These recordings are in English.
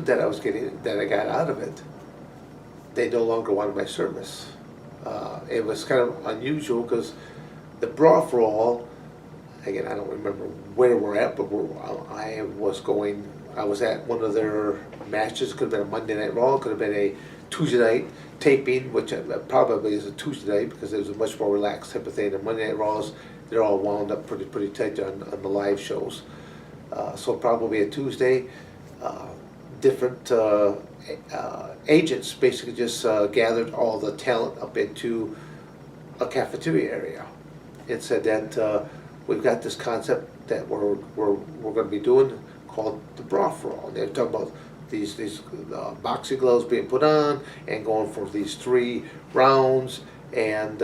that I got out of it, they no longer wanted my service. It was kind of unusual because the Brawl for All, again, I don't remember where we're at, but I was at one of their matches. Could have been a Monday Night Raw, could have been a Tuesday night taping, which probably is a Tuesday night because it was a much more relaxed type of thing. The Monday Night Raws, they're all wound up pretty tight on the live shows. So probably a Tuesday. Different agents basically just gathered all the talent up into a cafeteria area and said that we've got this concept that we're going to be doing called the Brawl for All. And they're talking about these boxing gloves being put on and going for these 3 rounds and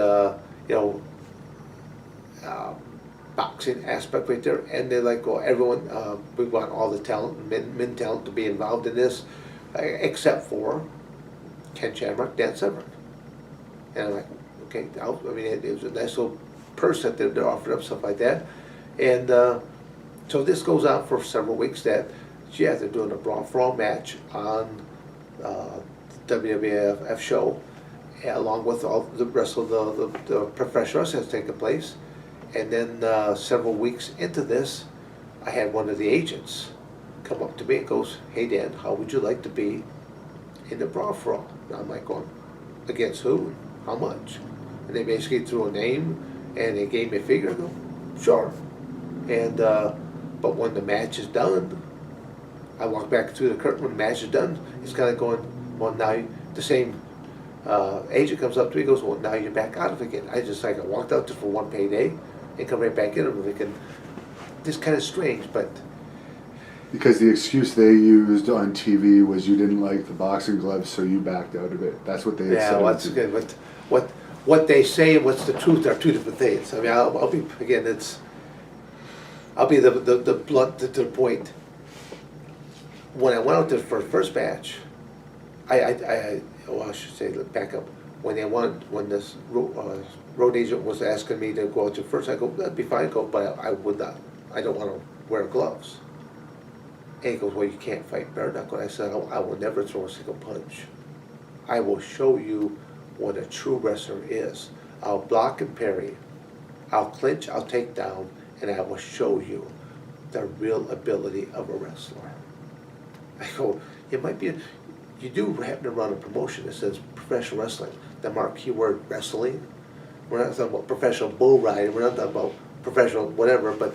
boxing aspect right there. And they're like, well, everyone, we want all the talent, men talent, to be involved in this, except for Ken Shamrock, Dan Severn. And I'm like, okay, it was a nice little purse that they're offering up, stuff like that. And so this goes on for several weeks. That, yeah, they're doing a Brawl for All match on the WWF show, along with all the rest of the professional wrestling that's taking place. And then several weeks into this, I had one of the agents come up to me and goes, "Hey Dan, how would you like to be in the Brawl for All?" And I'm like going, "Against who? How much?" And they basically threw a name and they gave me a figure. I go, "Sure." And but when the match is done, I walk back through the curtain. When the match is done, it's kind of going, well, now the same agent comes up to me and goes, "Well, now you're back out of it again." I walked out just for one payday and come right back in. I'm thinking, this kind of strange, but because the excuse they used on TV was you didn't like the boxing gloves, so you backed out of it. That's what they had said. Yeah, well, that's good. But what they say and what's the truth are 2 different things. I mean, I'll be, again, I'll be the blunt to the point. When I went out there for the first match, I should say, back up. When this road agent was asking me to go out there first, I go, "That'd be fine, go, but I would not. I don't want to wear gloves." And he goes, "Well, you can't fight bare knuckle." I said, "I will never throw a single punch. I will show you what a true wrestler is. I'll block and parry. I'll clinch, I'll take down, and I will show you the real ability of a wrestler." I go, "It might be, you do happen to run a promotion that says professional wrestling, the marquee word wrestling. We're not talking about professional bull riding, we're not talking about professional whatever, but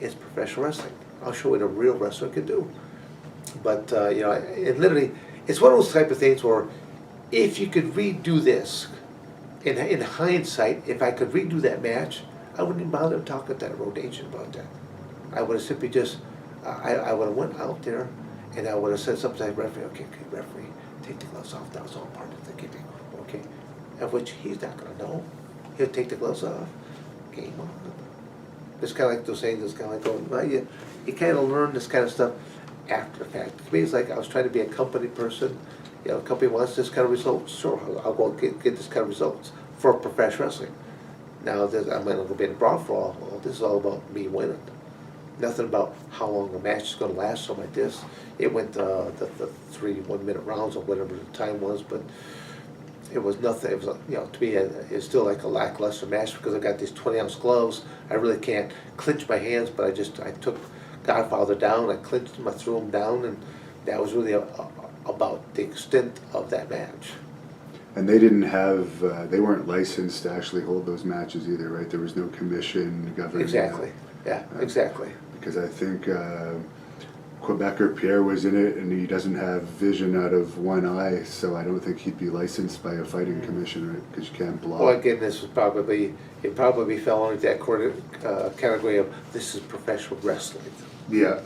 it's professional wrestling. I'll show you what a real wrestler can do." But, it literally, it's one of those type of things where if you could redo this, in hindsight, if I could redo that match, I wouldn't even bother talking to that road agent about that. I would have simply just, I would have went out there and I would have said something like, "Referee, okay, referee, take the gloves off. That was all part of the gimmick, okay?" Of which he's not going to know. He'll take the gloves off. Game on. It's kind of like those things. It's kind of like going, well, you kind of learn this kind of stuff after the fact. To me, it's like I was trying to be a company person. A company wants this kind of results. Sure, I'll go get this kind of results for professional wrestling. Now, I'm going to be in a Brawl for All. Well, this is all about me winning. Nothing about how long the match is going to last, something like this. It went the 3 1-minute rounds or whatever the time was, but it was nothing. It was, to me, it's still like a lackluster match because I got these 20-ounce gloves. I really can't clinch my hands, but I took Godfather down. I clinched him. I threw him down, and that was really about the extent of that match. And they didn't have, they weren't licensed to actually hold those matches either, right? There was no commission governing. Exactly. Yeah, exactly. Because I think Quebecer Pierre was in it, and he doesn't have vision out of one eye, so I don't think he'd be licensed by a fighting commission, right? Because you can't block. Well, again, this was it probably fell under that category of this is professional wrestling. Yeah.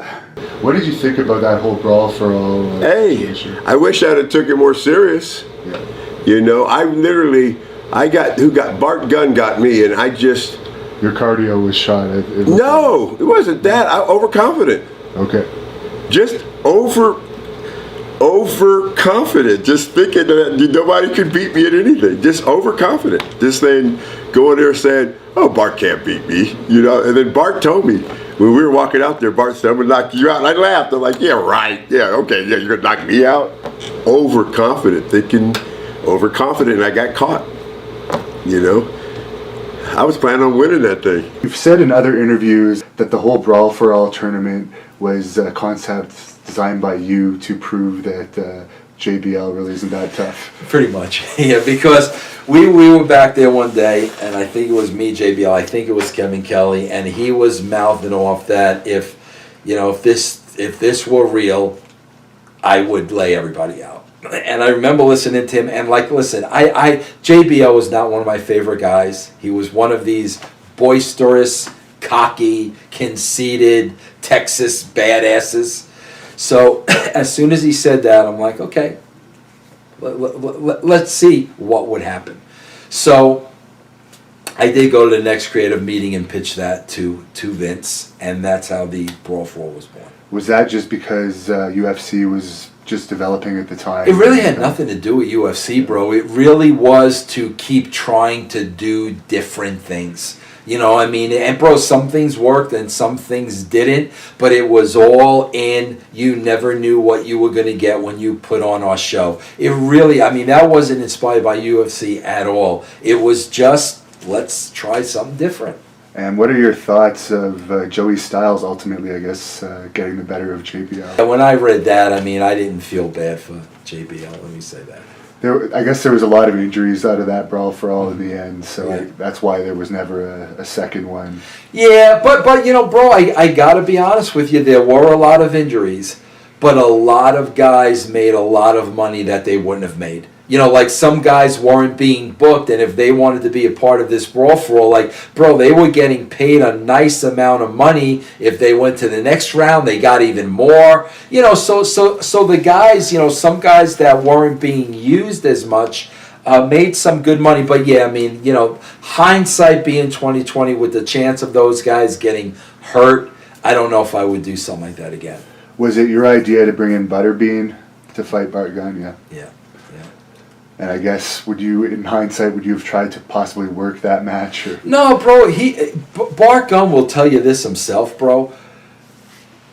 What did you think about that whole Brawl for All? Hey, I wish I'd have took it more serious. Yeah. Bart Gunn got me, and I just. Your cardio was shot. No, it wasn't that. Overconfident. Okay. Just overconfident. Just thinking that nobody could beat me at anything. Just overconfident. Just saying, going there saying, "Oh, Bart can't beat me," And then Bart told me, When we were walking out there, Bart said, "I'm gonna knock you out." And I laughed. I'm like, "Yeah, right. Yeah, okay. Yeah, you're gonna knock me out." Overconfident, thinking overconfident, and I got caught. You know, I was planning on winning that thing. You've said in other interviews that the whole Brawl for All tournament was a concept designed by you to prove that JBL really isn't that tough. Pretty much, yeah, because we were back there one day, and I think it was me, JBL, I think it was Kevin Kelly, and he was mouthing off that if this were real, I would lay everybody out. And I remember listening to him, and like, listen, JBL was not one of my favorite guys. He was one of these boisterous, cocky, conceited Texas badasses. So as soon as he said that, I'm like, okay, let's see what would happen. So I did go to the next creative meeting and pitch that to Vince, and that's how the Brawl for All was born. Was that just because UFC was just developing at the time? It really had nothing to do with UFC, bro. It really was to keep trying to do different things. You know, I mean, and bro, some things worked and some things didn't, but it was all in, you never knew what you were going to get when you put on our show. It really, I mean, that wasn't inspired by UFC at all. It was just, let's try something different. And what are your thoughts of Joey Styles ultimately, I guess, getting the better of JBL? And when I read that, I mean, I didn't feel bad for JBL, let me say that. I guess there was a lot of injuries out of that Brawl for All in the end, so Yeah. that's why there was never a second one. Yeah, but you know, bro, I got to be honest with you. There were a lot of injuries, but a lot of guys made a lot of money that they wouldn't have made. You know, like some guys weren't being booked, and if they wanted to be a part of this Brawl for All, like, bro, they were getting paid a nice amount of money. If they went to the next round, they got even more. You know, so the guys, you know, some guys that weren't being used as much made some good money. But yeah, I mean, you know, hindsight being 2020 with the chance of those guys getting hurt, I don't know if I would do something like that again. Was it your idea to bring in Butterbean to fight Bart Gunn? Yeah. Yeah. And I guess, in hindsight, would you have tried to possibly work that match? Or? No, bro. Bart Gunn will tell you this himself, bro.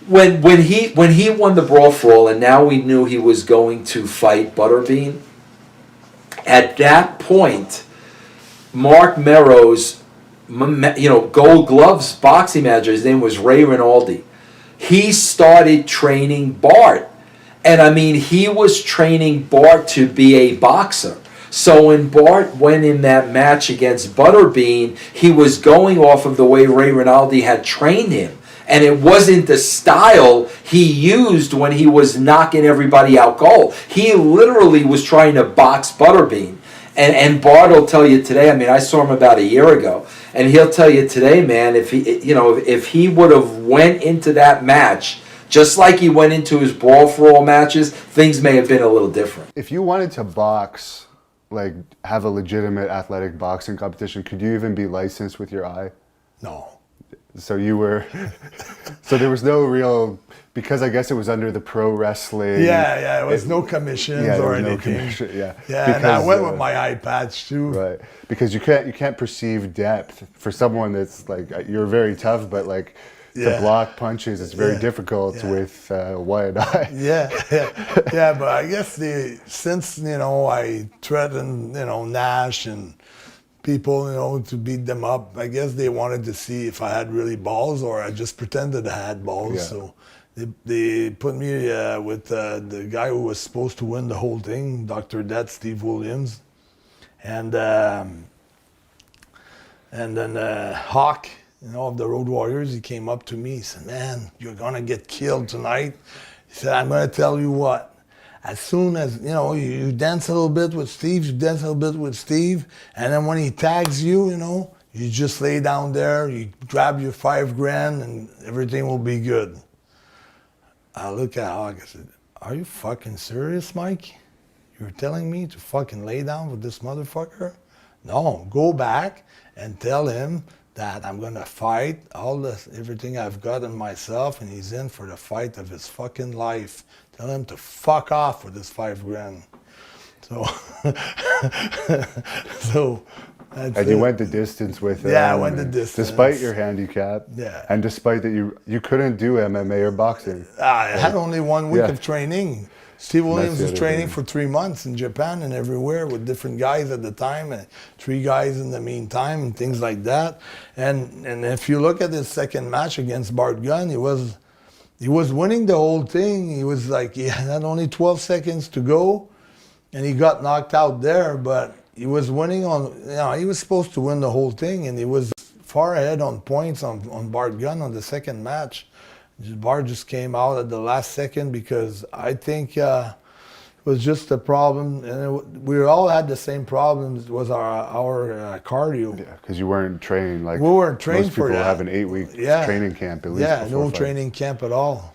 When he won the Brawl for All, and now we knew he was going to fight Butterbean. At that point, Mark Merrow's, Gold Gloves boxing manager, his name was Ray Rinaldi. He started training Bart. And I mean, he was training Bart to be a boxer. So when Bart went in that match against Butterbean, he was going off of the way Ray Rinaldi had trained him. And it wasn't the style he used when he was knocking everybody out cold. He literally was trying to box Butterbean. And Bart will tell you today, I mean, I saw him about a year ago, and he'll tell you today, man, if he would have went into that match just like he went into his Brawl for All matches, things may have been a little different. If you wanted to box, like have a legitimate athletic boxing competition, could you even be licensed with your eye? No. So you were, so there was no real, because I guess it was under the pro wrestling. Yeah, it was no commissions there or was no anything. commission, yeah. Yeah, and I went with my eye patch too. Right, because you can't perceive depth for someone that's like, you're very tough, but like, to block punches, it's very difficult with one eye. Yeah, but I guess since I threatened Nash and people to beat them up, I guess they wanted to see if I had really balls or I just pretended I had balls. Yeah. So they put me with the guy who was supposed to win the whole thing, Dr. Det, Steve Williams, and then Hawk. Of the Road Warriors, he came up to me. He said, "Man, you're gonna get killed tonight." He said, "I'm gonna tell you what. As soon as you dance a little bit with Steve, and then when he tags you, you just lay down there, you grab your $5,000, and everything will be good." I look at Hawk. I said, "Are you fucking serious, Mike? You're telling me to fucking lay down with this motherfucker? No, go back and tell him that I'm gonna fight everything I've got in myself, and he's in for the fight of his fucking life. Tell him to fuck off with this $5,000. So, That's And you it. went the distance with it. Yeah, I went the distance. Despite your handicap. Yeah. And despite that you couldn't do MMA or boxing. I had only 1 week Yeah. of training. Steve Williams the was other training thing. for 3 months in Japan and everywhere with different guys at the time, and 3 guys in the meantime, and things like that. And if you look at his second match against Bart Gunn, he was winning the whole thing. He was like, he had only 12 seconds to go, and he got knocked out there. But he was winning he was supposed to win the whole thing, and he was far ahead on points on Bart Gunn on the second match. Bart just came out at the last second because I think it was just a problem, and we all had the same problems. It was our cardio. Yeah, because you weren't trained like We weren't trained most for people that. have an 8-week training camp at least. Yeah, before no fights. training camp at all.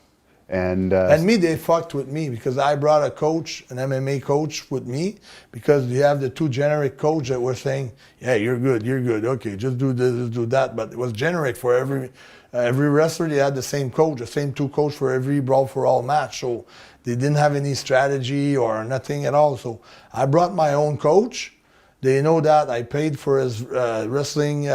And Me, they fucked with me because I brought a coach, an MMA coach with me, because you have the 2 generic coach that were saying, yeah, you're good, okay, just do this, just do that. But it was generic for every wrestler. They had the same coach, the same 2 coach for every Brawl for All match. So they didn't have any strategy or nothing at all. So I brought my own coach. They know that I paid for his wrestling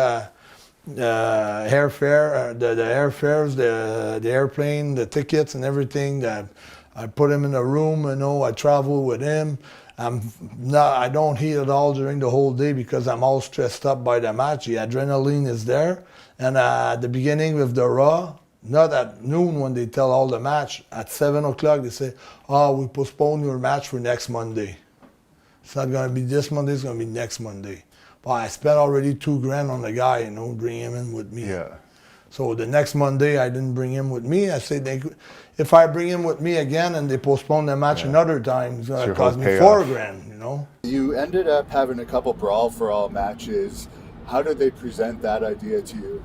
airfare, the airfares, the airplane, the tickets, and everything. That I put him in a room. I travel with him. I don't eat at all during the whole day because I'm all stressed up by the match. The adrenaline is there, and at the beginning with the Raw, not at noon when they tell all the match. At 7 o'clock they say, "Oh, we postpone your match for next Monday. It's not going to be this Monday. It's going to be next Monday." Well, I spent already $2,000 on the guy, bring him in with me. yeah. So the next Monday, I didn't bring him with me. I said, if I bring him with me again and they postpone the match another time, it's going to cost me $4,000, You ended up having a couple Brawl for All matches. How did they present that idea to you?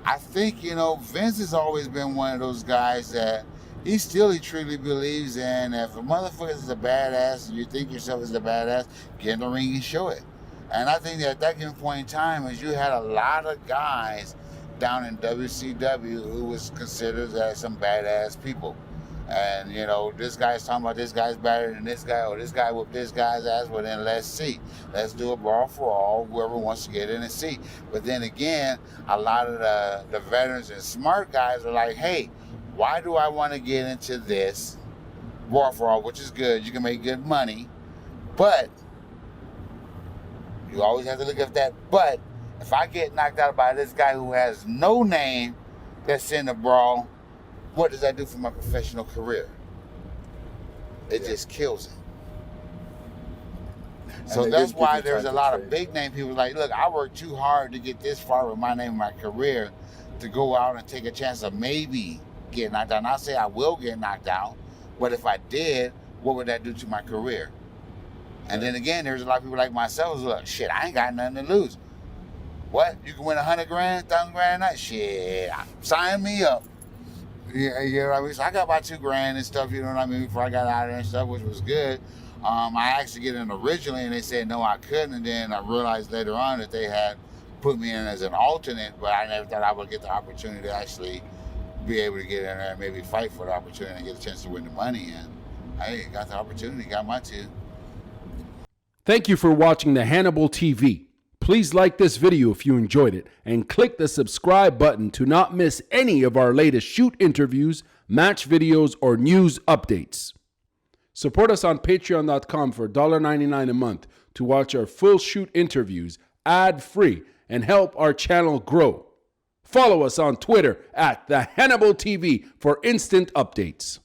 I think, Vince has always been one of those guys that he truly believes in. If a motherfucker is a badass and you think yourself is a badass, get in the ring and show it. And I think that at that given point in time, is you had a lot of guys down in WCW who was considered as some badass people. And, this guy's talking about this guy's better than this guy, or this guy whooped this guy's ass. Well, then let's see. Let's do a Brawl for All, whoever wants to get in and see. But then again, a lot of the veterans and smart guys are like, hey, why do I want to get into this Brawl for All, which is good. You can make good money. But you always have to look at that. But if I get knocked out by this guy who has no name that's in the Brawl, what does that do for my professional career? It just kills it. So that's why there's a lot of big name people like, look, I worked too hard to get this far with my name and my career to go out and take a chance of maybe getting knocked out. Not say I will get knocked out, but if I did, what would that do to my career? And then again, there's a lot of people like myself who's like, shit, I ain't got nothing to lose. What? You can win $100,000, $1,000 a night? Shit, sign me up. Yeah, you know what I mean? So I got about $2,000 and stuff, you know what I mean, before I got out of there and stuff, which was good. I actually get in originally and they said no, I couldn't, and then I realized later on that they had put me in as an alternate, but I never thought I would get the opportunity to actually be able to get in there and maybe fight for the opportunity and get a chance to win the money. And I got the opportunity, got my 2. Thank you for watching the Hannibal TV. Please like this video if you enjoyed it and click the subscribe button to not miss any of our latest shoot interviews, match videos, or news updates. Support us on patreon.com for $1.99 a month to watch our full shoot interviews ad-free and help our channel grow. Follow us on Twitter at the Hannibal TV for instant updates.